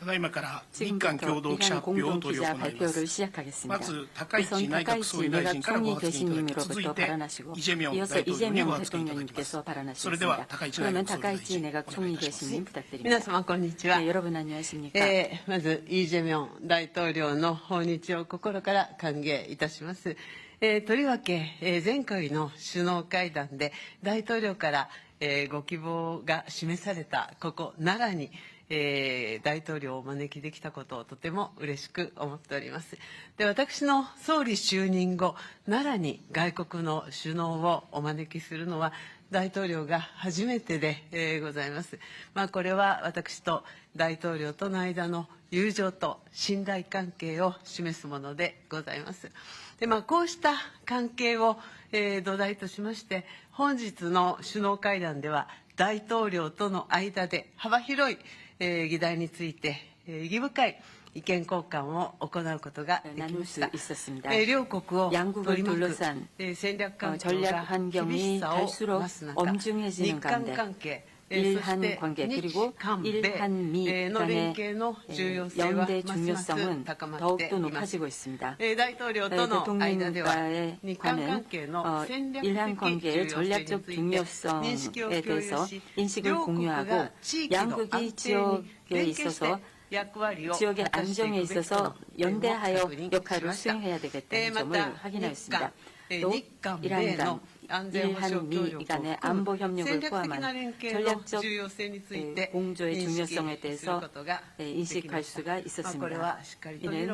ただいまから日韓 지금부터 共同記者 이란 発表を執り 공동기자 行いま 발표를 す。 시작하겠습니다. まず高市 우선 内閣総理 타카이치 大臣からご 내각 発言いただき、続い 총리 て 발언하시고 イ・ジェミョン 이어서 大統領に 이재명 ご発言いただきます。 대통령님께서 それでは 발언하시겠습니다. 高市内 그러면 閣総理大 타카이치 臣 내각 お願いい 총리 たします 대신님 부탁드립니다. 皆様こんにちは。 네, 여러분 안녕하십니까? まずイ・ジェミョン大統領の訪日を心から歓迎いたします。とりわけ、前回の首脳会談で大統領から、ご希望が示されたここ奈良に、大統領をお招きできたことをとても嬉しく思っております。で、私の総理就任後、奈良に外国の首脳をお招きするのは大統領が初めてで、ございます。これは私と大統領との間の友情と信頼関係を示すものでございます。で、こうした関係を、土台としまして、本日の首脳会談では大統領との間で幅広い、議題について、意義深い意見交換を行うことができました。両国を取り巻く戦略環境が厳しさを増す中、日韓関係、일한 관계 그리고 일한미 간의 연대 중요성은 더욱더 높아지고 있습니다. 대통령과의 관은 일한 관계의 전략적 중요성에 대해서 인식을 공유하고 양국이 지역에 있어서 지역의 안정에 있어서 연대하여 역할을 수행해야 되겠다는 점을 확인하였습니다. 또 이란 간 일한미 간의 안보 협력을 포함한 전략적 공조의 중요성에 대해서 인식할 수가 있었습니다. 이는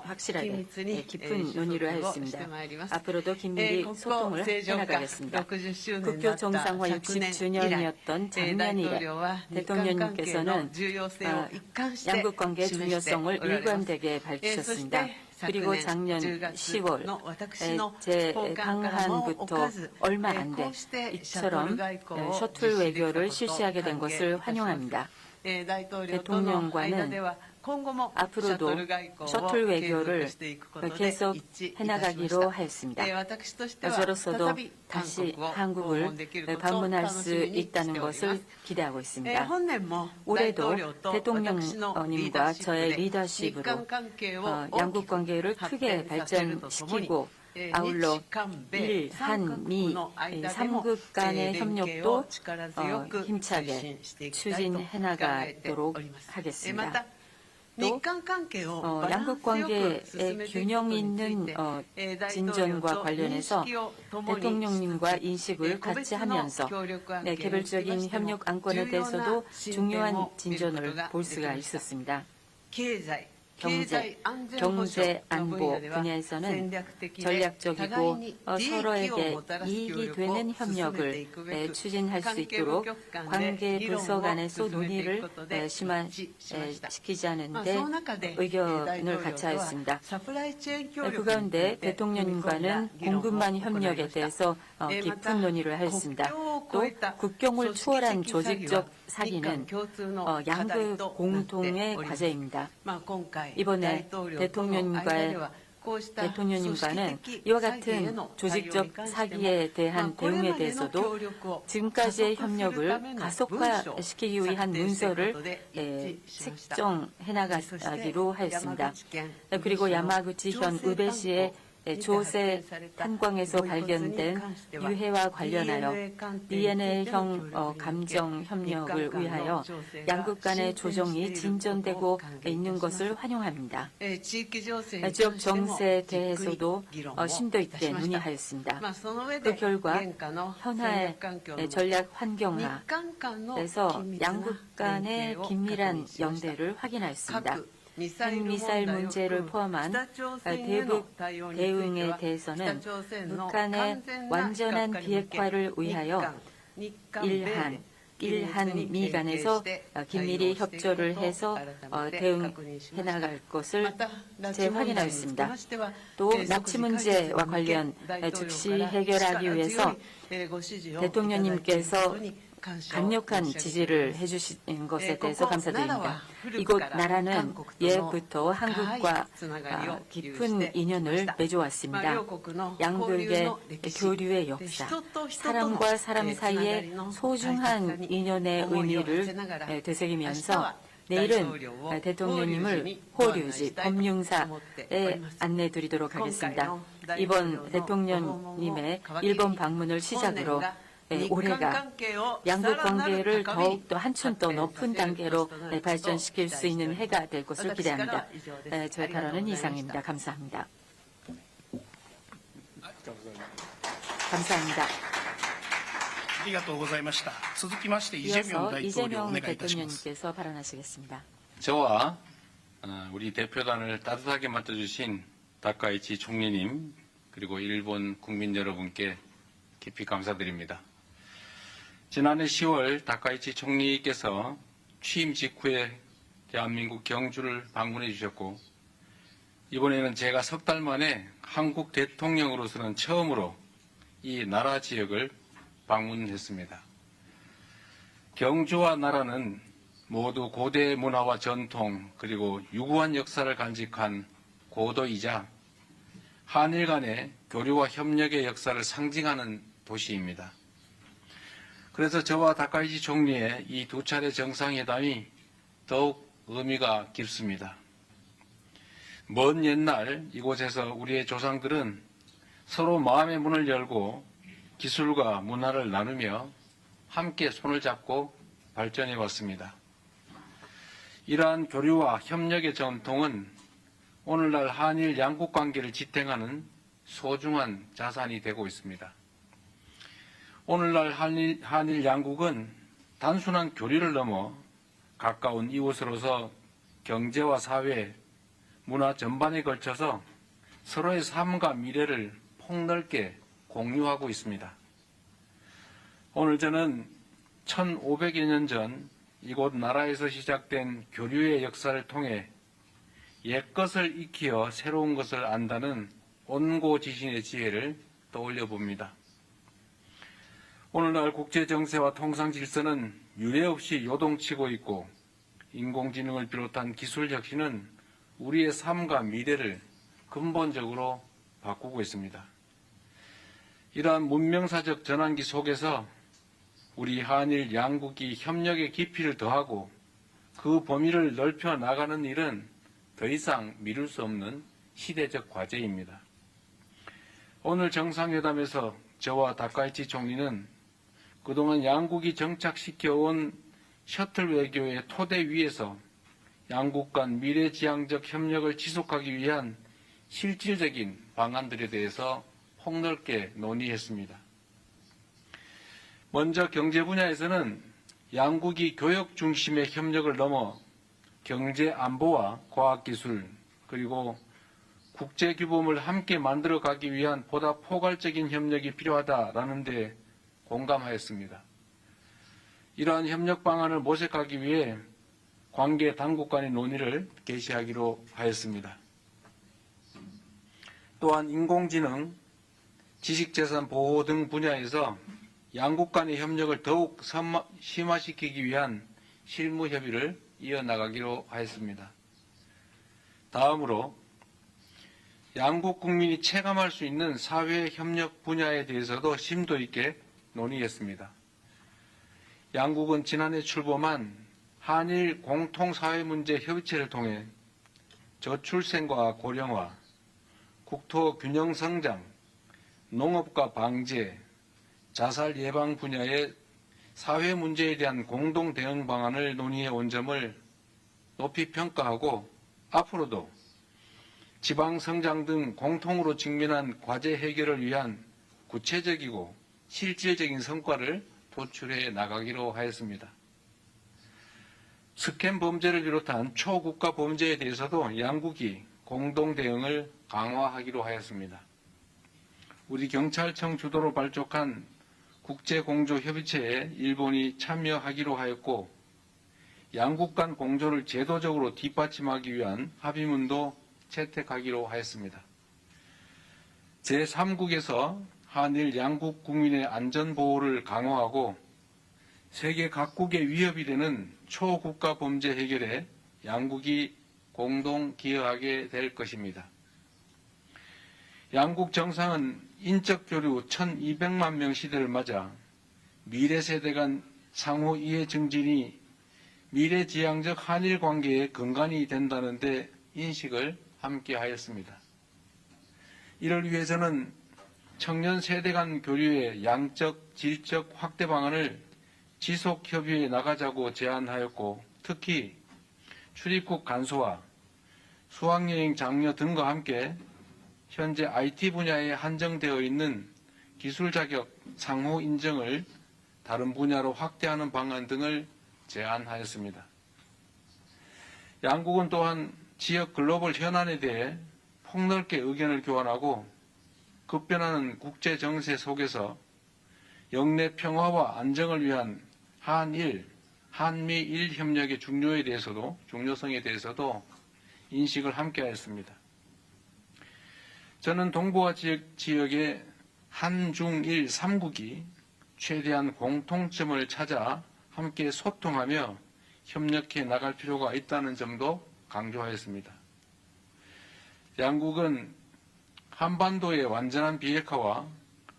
확실하게 깊은 논의를 하였습니다. 앞으로도 긴밀히 소통을 해나가겠습니다. 국교 정상화 60주년이었던 작년 이래 대통령님께서는 양국 관계의 중요성을 일관되게 밝히셨습니다. 그리고 작년 10월 제 강한부터 얼마 안 돼 이처럼 셔틀 외교를 실시하게 된 것을 환영합니다. 대통령과는 앞으로도 셔틀 외교를 계속 해나가기로 하였습니다. 저로서도 다시 한국을 방문할 수 있다는 것을 기대하고 있습니다. 올해도 대통령님과 저의 리더십으로 양국 관계를 크게 발전시키고 아울러 일, 한, 미 3국 간의 협력도 힘차게 추진해 나가도록 하겠습니다. 또 양국 관계의 균형 있는 진전과 관련해서 대통령님과 인식을 같이 하면서 개별적인 협력 안건에 대해서도 중요한 진전을 볼 수가 있었습니다. 경제 안보 분야에서는 전략적이고 서로에게 이익이 되는 협력을 추진할 수 있도록 관계 부서 간에서 논의를 심화시키자는 데 의견을 같이 하였습니다. 그 가운데 대통령님과는 공급망 협력에 대해서 깊은 논의를 하였습니다. 또 국경을 초월한 조직적 사기는 양국 공통의 과제입니다. 이번에 대통령님과는 이와 같은 조직적 사기에 대한 대응에 대해서도 지금까지의 협력을 가속화시키기 위한 문서를 책정해 나가기로 하였습니다. 그리고 야마구치현 우베시의 조세 탄광에서 발견된 유해와 관련하여 DNA형 감정 협력을 위하여 양국 간의 조정이 진전되고 있는 것을 환영합니다. 지역 정세에 대해서도 심도 있게 논의하였습니다. 그 결과 현화의 전략 환경하에서 양국 간의 긴밀한 연대를 확인하였습니다. 핵미사일 문제를 포함한 대북 대응에 대해서는 북한의 완전한 비핵화를 위하여 일한미 간에서 긴밀히 협조를 해서 대응해 나갈 것을 재확인하였습니다. 또 납치 문제와 관련 즉시 해결하기 위해서 대통령님께서 강력한 지지를 해주신 것에 대해서 감사드립니다. 이곳 나라는 예부터 한국과 깊은 인연을 맺어왔습니다. 양국의 교류의 역사, 사람과 사람 사이의 소중한 인연의 의미를 되새기면서 내일은 대통령님을 호류지 법융사에 안내드리도록 하겠습니다. 이번 대통령님의 일본 방문을 시작으로 올해가 양국 관계를 더욱더 한층 더 높은 단계로 발전시킬 수 있는 해가 될 것을 기대합니다. 저의 발언은 이상입니다. 감사합니다. 감사합니다. ありがとうございました。続きまして、イ・ジェミョン 이어서 大統領お 이재명 願いいたします。 대통령님께서 발언하시겠습니다. 저와 우리 대표단을 따뜻하게 맡아주신 다카이치 총리님 그리고 일본 국민 여러분께 깊이 감사드립니다. 지난해 10월 다카이치 총리께서 취임 직후에 대한민국 경주를 방문해 주셨고 이번에는 제가 석 달 만에 한국 대통령으로서는 처음으로 이 나라 지역을 방문했습니다. 경주와 나라는 모두 고대 문화와 전통 그리고 유구한 역사를 간직한 고도이자 한일 간의 교류와 협력의 역사를 상징하는 도시입니다. 그래서 저와 다카이치 총리의 이 두 차례 정상회담이 더욱 의미가 깊습니다. 먼 옛날 이곳에서 우리의 조상들은 서로 마음의 문을 열고 기술과 문화를 나누며 함께 손을 잡고 발전해 왔습니다. 이러한 교류와 협력의 전통은 오늘날 한일 양국 관계를 지탱하는 소중한 자산이 되고 있습니다. 오늘날 한일 양국은 단순한 교류를 넘어 가까운 이웃으로서 경제와 사회, 문화 전반에 걸쳐서 서로의 삶과 미래를 폭넓게 공유하고 있습니다. 오늘 저는 1500여 년 전 이곳 나라에서 시작된 교류의 역사를 통해 옛것을 익히어 새로운 것을 안다는 온고지신의 지혜를 떠올려 봅니다. 오늘날 국제 정세와 통상 질서는 유례없이 요동치고 있고 인공지능을 비롯한 기술 혁신은 우리의 삶과 미래를 근본적으로 바꾸고 있습니다. 이러한 문명사적 전환기 속에서 우리 한일 양국이 협력의 깊이를 더하고 그 범위를 넓혀 나가는 일은 더 이상 미룰 수 없는 시대적 과제입니다. 오늘 정상회담에서 저와 다카이치 총리는 그동안 양국이 정착시켜온 셔틀 외교의 토대 위에서 양국 간 미래지향적 협력을 지속하기 위한 실질적인 방안들에 대해서 폭넓게 논의했습니다. 먼저 경제 분야에서는 양국이 교역 중심의 협력을 넘어 경제 안보와 과학기술 그리고 국제규범을 함께 만들어가기 위한 보다 포괄적인 협력이 필요하다라는 데 공감하였습니다. 이러한 협력 방안을 모색하기 위해 관계 당국 간의 논의를 개시하기로 하였습니다. 또한 인공지능, 지식재산 보호 등 분야에서 양국 간의 협력을 더욱 심화시키기 위한 실무 협의를 이어나가기로 하였습니다. 다음으로 양국 국민이 체감할 수 있는 사회 협력 분야에 대해서도 심도 있게 논의했습니다. 양국은 지난해 출범한 한일 공통사회문제 협의체를 통해 저출생과 고령화, 국토 균형 성장, 농업과 방제, 자살 예방 분야의 사회 문제에 대한 공동 대응 방안을 논의해 온 점을 높이 평가하고 앞으로도 지방 성장 등 공통으로 직면한 과제 해결을 위한 구체적이고 실질적인 성과를 도출해 나가기로 하였습니다. 스캔 범죄를 비롯한 초국가 범죄에 대해서도 양국이 공동 대응을 강화하기로 하였습니다. 우리 경찰청 주도로 발족한 국제공조협의체에 일본이 참여하기로 하였고 양국 간 공조를 제도적으로 뒷받침하기 위한 합의문도 채택하기로 하였습니다. 제3국에서 한일 양국 국민의 안전보호를 강화하고 세계 각국의 위협이 되는 초국가 범죄 해결에 양국이 공동 기여하게 될 것입니다. 양국 정상은 인적 교류 1200만 명 시대를 맞아 미래 세대 간 상호 이해 증진이 미래지향적 한일 관계의 근간이 된다는 데 인식을 함께 하였습니다. 이를 위해서는 청년 세대 간 교류의 양적, 질적 확대 방안을 지속 협의해 나가자고 제안하였고, 특히 출입국 간소화, 수학여행 장려 등과 함께 현재 IT 분야에 한정되어 있는 기술 자격 상호 인정을 다른 분야로 확대하는 방안 등을 제안하였습니다. 양국은 또한 지역 글로벌 현안에 대해 폭넓게 의견을 교환하고 급변하는 국제 정세 속에서 영내 평화와 안정을 위한 한일, 한미일 협력의 중요성에 대해서도 인식을 함께하였습니다. 저는 동북아 지역의 한중일 3국이 최대한 공통점을 찾아 함께 소통하며 협력해 나갈 필요가 있다는 점도 강조하였습니다. 양국은 한반도의 완전한 비핵화와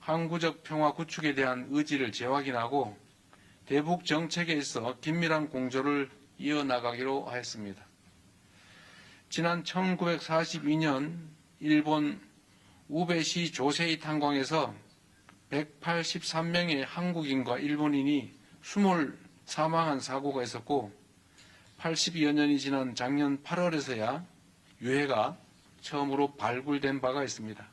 항구적 평화 구축에 대한 의지를 재확인하고 대북 정책에 있어 긴밀한 공조를 이어나가기로 하였습니다. 지난 1942년 일본 우베시 조세이 탄광에서 183명의 한국인과 일본인이 수몰 사망한 사고가 있었고 80여 년이 지난 작년 8월에서야 유해가 처음으로 발굴된 바가 있습니다.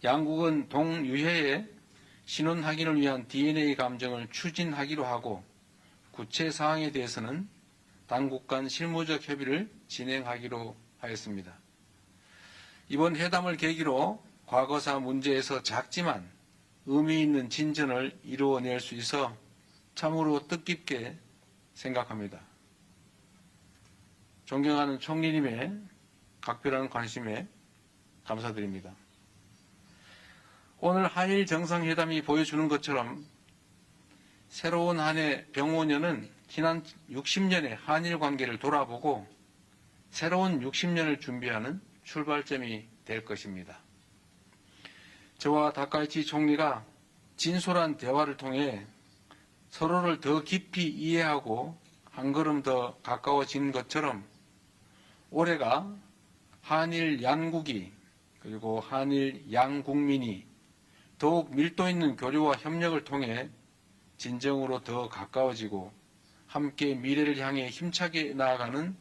양국은 동유해의 신원 확인을 위한 DNA 감정을 추진하기로 하고 구체 사항에 대해서는 당국 간 실무적 협의를 진행하기로 하였습니다. 이번 회담을 계기로 과거사 문제에서 작지만 의미 있는 진전을 이루어낼 수 있어 참으로 뜻깊게 생각합니다. 존경하는 총리님의 각별한 관심에 감사드립니다. 오늘 한일 정상회담이 보여주는 것처럼 새로운 한 해 병오년은 지난 60년의 한일 관계를 돌아보고 새로운 60년을 준비하는 출발점이 될 것입니다. 저와 다카이치 총리가 진솔한 대화를 통해 서로를 더 깊이 이해하고 한 걸음 더 가까워진 것처럼 올해가 한일 양국이 그리고 한일 양국민이 더욱 밀도 있는 교류와 협력을 통해 진정으로 더 가까워지고 함께 미래를 향해 힘차게 나아가는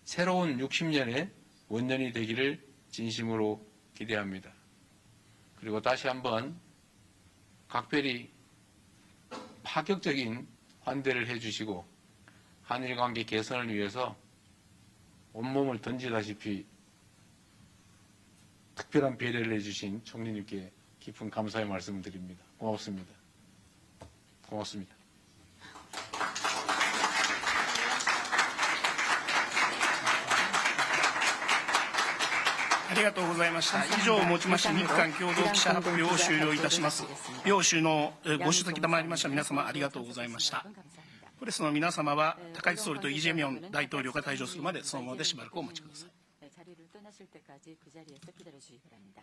새로운 60년의 원년이 되기를 진심으로 기대합니다. 그리고 다시 한번 각별히 파격적인 환대를 해주시고 한일 관계 개선을 위해서 온몸을 던지다시피 특별한 배려를 해주신 총리님께 깊은 감사의 말씀을 드립니다. 고맙습니다. 고맙습니다. ありがとうございました。以上をもちまして日韓共同記者発表を終了いたします。両首脳ご出席賜りました皆様ありがとうございました。プレスの皆様は高市総理とイ・ジェミョン大統領が退場するまでそのままでしばらくお待ちください。 자리를 떠나실 때까지 그 자리에서 기다려 주시기 바랍니다.